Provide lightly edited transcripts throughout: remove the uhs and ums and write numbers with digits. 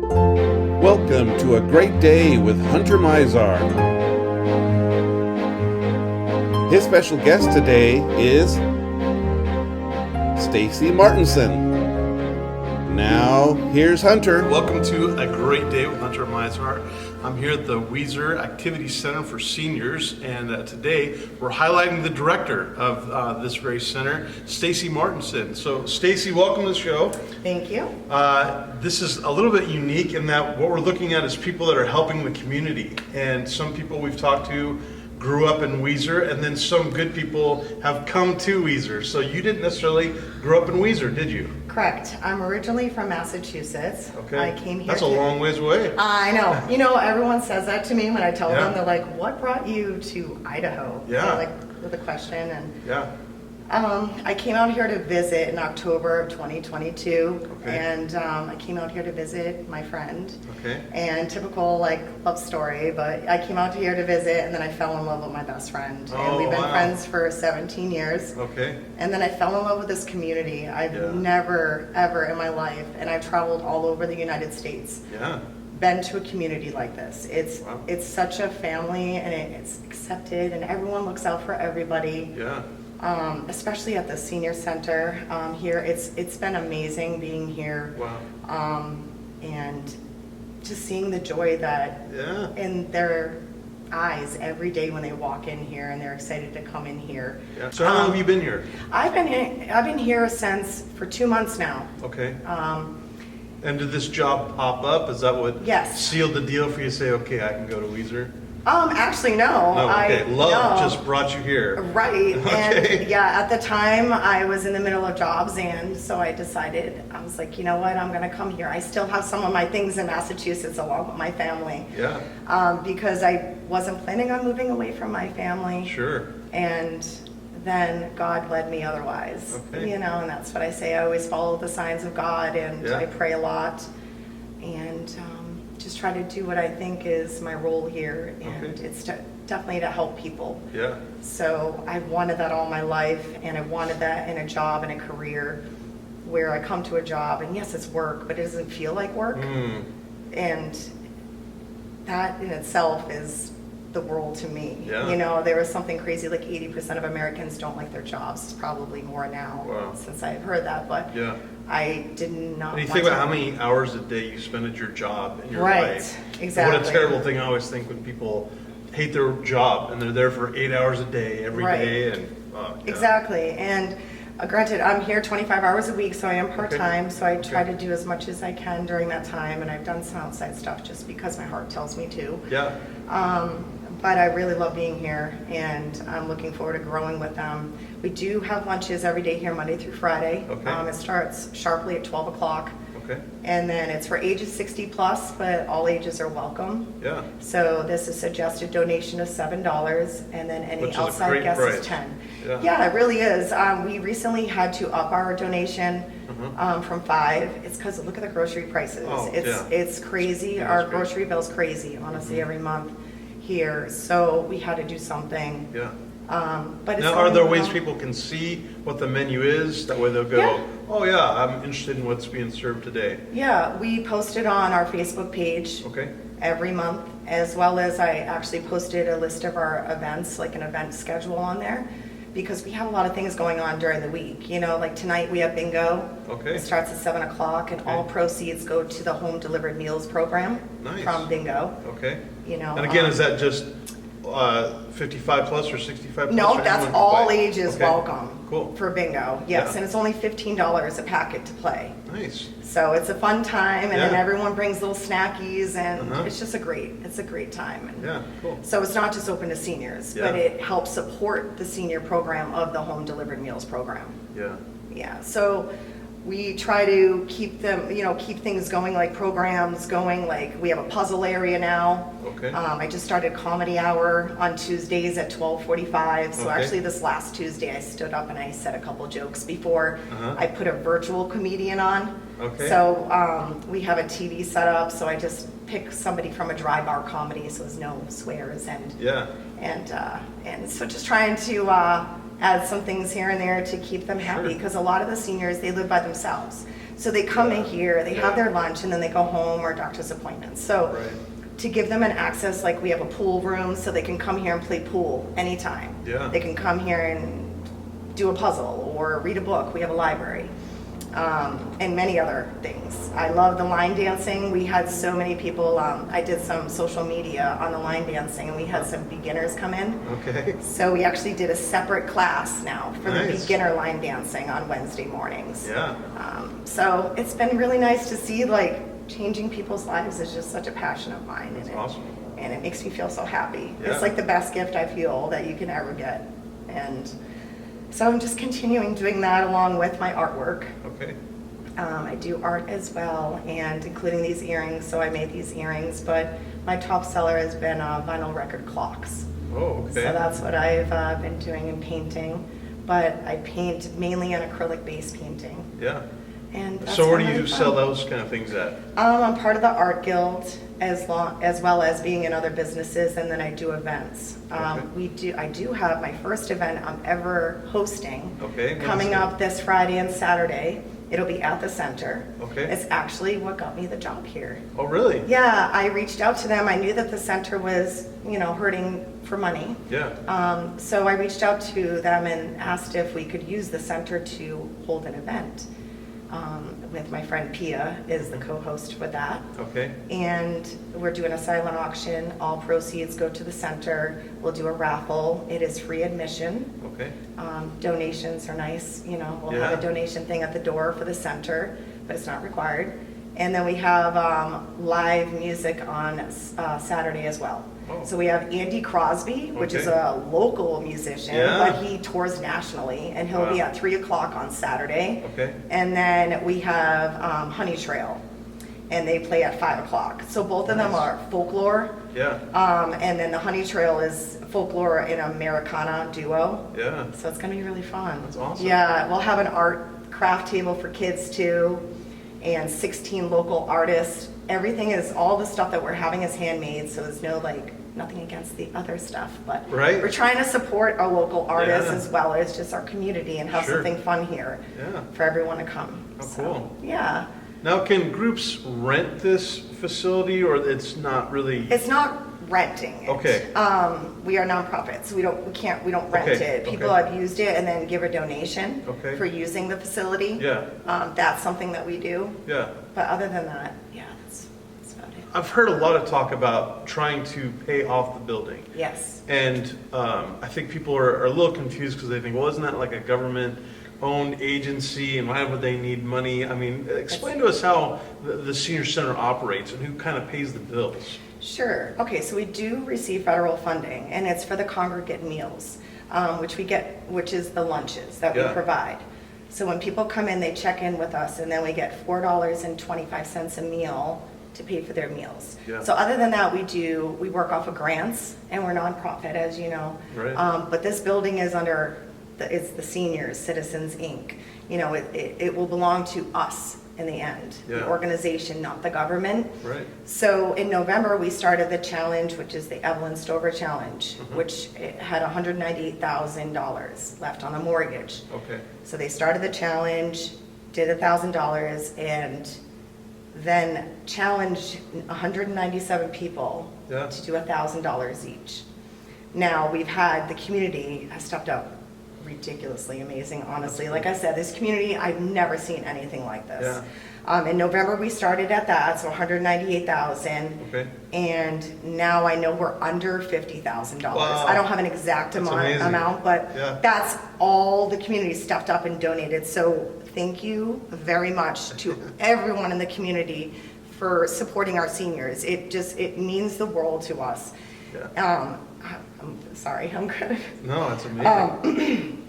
Welcome to A Great Day with Hunter Mizar. His special guest today is Stacey Martinsen. Now, here's Hunter. Welcome to A Great Day with Hunter Mizar. I'm here at the Weiser Activity Center for Seniors, and today we're highlighting the director of this very center, Stacey Martinsen. So, Stacey, welcome to the show. Thank you. This is a little bit unique in that what we're looking at is people that are helping the community, and some people we've talked to grew up in Weiser, and then some good people have come to Weiser. So you didn't necessarily grow up in Weiser, did you? Correct. I'm originally from Massachusetts. Okay. I came here. That's a long ways away. I know. You know, everyone says that to me when I tell Yeah. them. They're like, "What brought you to Idaho?" Yeah. They're like with a question, and Yeah. I came out here to visit in October of 2022, Okay. and I came out here to visit my friend. Okay. And typical like love story, but I came out here to visit, and then I fell in love with my best friend, and Oh, we've been wow. friends for 17 years. Okay. And then I fell in love with this community. I've Yeah. never, ever in my life, and I've traveled all over the United States, Yeah. been to a community like this. Wow. It's such a family, and it's accepted, and everyone looks out for everybody. Yeah. Especially at the senior center here. It's been amazing being here. Wow. And just seeing the joy that Yeah. in their eyes every day when they walk in here, and they're excited to come in here. Yeah. So how long have you been here? I've been here for 2 months now. Okay. And did this job pop up? Is that what Yes. sealed the deal for you to say, okay, I can go to Weiser? Actually, no. No, okay. Love no. just brought you here. Right. Okay. And yeah, at the time I was in the middle of jobs, and so I decided, I was like, you know what, I'm going to come here. I still have some of my things in Massachusetts along with my family. Yeah. Because I wasn't planning on moving away from my family. Sure. And then God led me otherwise. Okay. You know, and that's what I say. I always follow the signs of God, and Yeah. I pray a lot, and just try to do what I think is my role here, and Okay. it's definitely to help people. Yeah. So I wanted that all my life, and I wanted that in a job and a career where I come to a job, and yes, it's work, but it doesn't feel like work. Mm. And that in itself is the world to me. Yeah. You know, there was something crazy like 80% of Americans don't like their jobs. It's probably more now. Wow. Since I've heard that, but Yeah. I did not And you want think to. about how many hours a day you spend at your job in your Right, life. exactly. What a terrible thing I always think when people hate their job and they're there for 8 hours a day every Right. day, and yeah. Exactly. And granted, I'm here 25 hours a week, so I am part-time, so I try Okay. to do as much as I can during that time, and I've done some outside stuff just because my heart tells me to. Yeah. But I really love being here, and I'm looking forward to growing with them. We do have lunches every day here, Monday through Friday. Okay. It starts sharply at 12 o'clock, Okay. and then it's for ages 60 plus, but all ages are welcome. Yeah. So this is suggested donation of $7, and then any Which is a outside great guest price. is 10. Yeah. Yeah, it really is. We recently had to up our donation from 5. It's because look at the grocery prices. Oh, it's yeah. it's crazy. Yeah, Our it's crazy. grocery bill's crazy, honestly, every month here. So we had to do something. Yeah. But it's Now, are there only, ways people can see what the menu is? That way they'll go, Yeah. oh yeah, I'm interested in what's being served today. Yeah, we posted on our Facebook page Okay. every month, as well as I actually posted a list of our events, like an event schedule on there, because we have a lot of things going on during the week. You know, like tonight we have bingo. Okay. It starts at 7 o'clock, and all Okay. proceeds go to the home delivered meals program Nice. from bingo. Okay. You know, And again, is that just 55 plus or 65 plus? no, or that's anyone can all play? ages Okay. welcome. Cool. For bingo, yes, Yeah. and it's only $15 a packet to play. Nice. So it's a fun time, and then Yeah. everyone brings little snackies, and Uh-huh. it's just it's a great time. And Yeah, cool. so it's not just open to seniors, but Yeah. it helps support the senior program of the home delivered meals program. Yeah. Yeah, so we try to keep keep things going, like programs going, like we have a puzzle area now. Okay. I just started comedy hour on Tuesdays at 12:45. So Okay. actually this last Tuesday I stood up and I said a couple jokes before Uh-huh. I put a virtual comedian on. Okay. So we have a TV set up, so I just pick somebody from a dry bar comedy, so there's no swears, Yeah. and so just trying to add some things here and there to keep them happy, Sure. because a lot of the seniors, they live by themselves. So they come in Yeah. here, they have Yeah. their lunch, and then they go home or doctor's appointments. So Right. to give them an access, like we have a pool room, so they can come here and play pool anytime. Yeah. They can come here and do a puzzle or read a book. We have a library. And many other things. I love the line dancing. We had so many people, I did some social media on the line dancing, and we had some beginners come in. Okay. So we actually did a separate class now for the Nice. beginner line dancing on Wednesday mornings. Yeah. So it's been really nice to see, like, changing people's lives is just such a passion of mine. That's and awesome. And it makes me feel so happy. Yeah. It's like the best gift I feel that you can ever get. And so I'm just continuing doing that along with my artwork. Okay. I do art as well, and including these earrings, so I made these earrings, but my top seller has been vinyl record clocks. Oh, okay. So that's what I've been doing in painting, but I paint mainly an acrylic base painting. Yeah. And that's So where been do you really sell fun. those kind of things at? I'm part of the art guild as well as being in other businesses, and then I do events. Okay. I do have my first event I'm ever hosting. Okay, when Coming is it? up this Friday and Saturday. It'll be at the center. Okay. It's actually what got me the job here. Oh, really? Yeah, I reached out to them. I knew that the center was, hurting for money. Yeah. So I reached out to them and asked if we could use the center to hold an event. With my friend Pia is the co-host with that. Okay. And we're doing a silent auction. All proceeds go to the center. We'll do a raffle. It is free admission. Okay. Donations are nice, we'll have Yeah. a donation thing at the door for the center, but it's not required. And then we have live music on Saturday as well. Oh. So we have Andy Crosby, which is Okay. a local musician, Yeah. but he tours nationally, and he'll be Wow. at 3 o'clock on Saturday. Okay. And then we have Honey Trail, and they play at 5 o'clock. So both of them Nice. are folklore. Yeah. And then the Honey Trail is folklore and Americana duo. Yeah. So it's gonna be really fun. That's awesome. Yeah, we'll have an art craft table for kids too, and 16 local artists. Everything is, all the stuff that we're having is handmade, so there's no nothing against the other stuff, but Right. we're trying to support our local artists Yeah. as well as just our community and have Sure. something fun here Yeah. for everyone to come. Oh, So, cool. Yeah. Now, can groups rent this facility, or it's not really? It's not renting it. Okay. We are nonprofits. We don't rent Okay, it. People okay. have used it and then give a donation Okay. for using the facility. Yeah. That's something that we do. Yeah. But other than that, yeah, that's about it. I've heard a lot of talk about trying to pay off the building. Yes. And I think people are a little confused because they think, well, isn't that like a government-owned agency, and why would they need money? I mean, explain to us how the senior center operates and who kind of pays the bills. Sure. Okay, so we do receive federal funding, and it's for the congregate meals, which is the lunches that we Yeah. provide. So when people come in, they check in with us, and then we get $4.25 a meal to pay for their meals. Yeah. So other than that, we work off of grants, and we're nonprofit, as you know. Right. But this building is it's the Seniors Citizens Inc. It will belong to us in the end, the Yeah. organization, not the government. Right. So in November, we started the challenge, which is the Evelyn Stover Challenge, which it had $198,000 left on a mortgage. Okay. So they started the challenge, did $1,000, and then challenged 197 people Yeah. to do $1,000 each. Now, the community has stepped up ridiculously amazing, honestly. Like I said, this community, I've never seen anything like this. In November, we started at that, so 198,000. Okay. And now I know we're under $50,000. Wow. I don't have an exact That's amazing. amount, but Yeah. that's all the community stepped up and donated. So thank you very much to everyone in the community for supporting our seniors. It means the world to us. Yeah. I'm sorry, I'm kind of. No, it's amazing.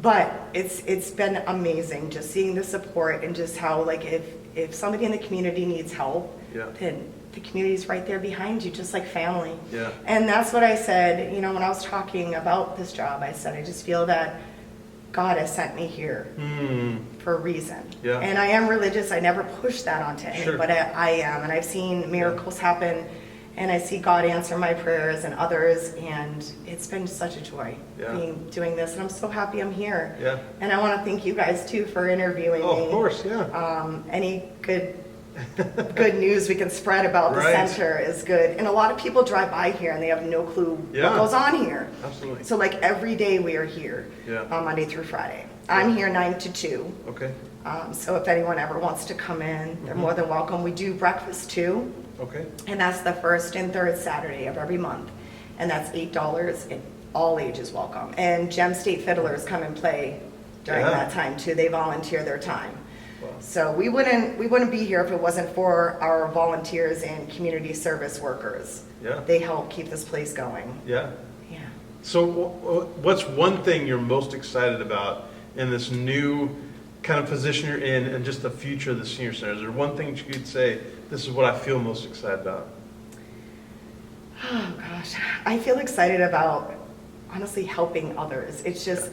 But it's been amazing just seeing the support and just how if somebody in the community needs help, Yeah. then the community's right there behind you, just like family. Yeah. And that's what I said, when I was talking about this job, I said, I just feel that God has sent me here for a reason. Yeah. And I am religious. I never push that onto Sure. anybody. I am, and I've seen miracles happen And I see God answer my prayers and others, and it's been such a joy doing this, and I'm so happy I'm here. Yeah. And I want to thank you guys too for interviewing me. Of course, yeah. Any good news we can spread about the Right. center is good. And a lot of people drive by here and they have no clue Yeah. what goes on here. Absolutely. So like every day we are here, Monday through Friday. I'm here 9 to 2. Okay. So if anyone ever wants to come in, they're more than welcome. We do breakfast too. Okay. And that's the first and third Saturday of every month. And that's $8, and all ages welcome. And Gem State Fiddlers come and play during that time too. They volunteer their time. Wow. So we wouldn't be here if it wasn't for our volunteers and community service workers. Yeah. They help keep this place going. Yeah. Yeah. So what's one thing you're most excited about in this new kind of position you're in and just the future of the senior center? Is there one thing that you could say, this is what I feel most excited about? Oh gosh, I feel excited about honestly helping others. It's just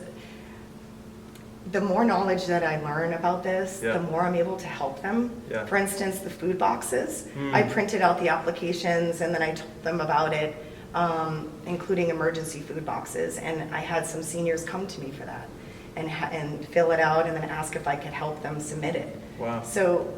the more knowledge that I learn about this, the more I'm able to help them. Yeah. For instance, the food boxes. I printed out the applications and then I told them about it, including emergency food boxes. And I had some seniors come to me for that and fill it out and then ask if I could help them submit it. Wow. So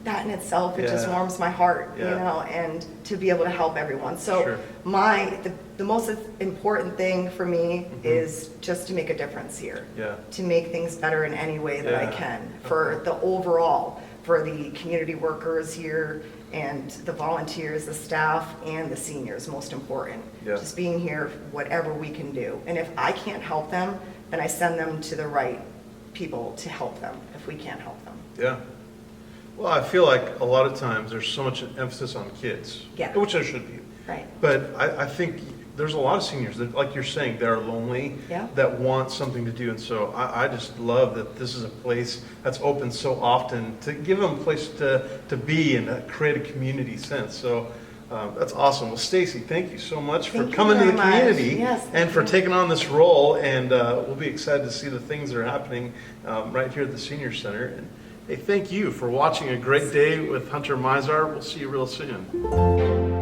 that in itself, it just warms my heart, you know, and to be able to help everyone. So the most important thing for me is just to make a difference here. Yeah. To make things better in any way that I can for the overall, for the community workers here and the volunteers, the staff, and the seniors, most important. Yeah. Just being here, whatever we can do. And if I can't help them, then I send them to the right people to help them if we can't help them. Yeah. Well, I feel like a lot of times there's so much emphasis on kids, which there should be. Right. But I think there's a lot of seniors that, like you're saying, they're lonely, that want something to do. And so I just love that this is a place that's open so often to give them a place to be and to create a community sense. So that's awesome. Well, Stacey, thank you so much for coming to the community and for taking on this role. And we'll be excited to see the things that are happening right here at the Senior Center. And hey, thank you for watching A Great Day with Hunter Mizar. We'll see you real soon.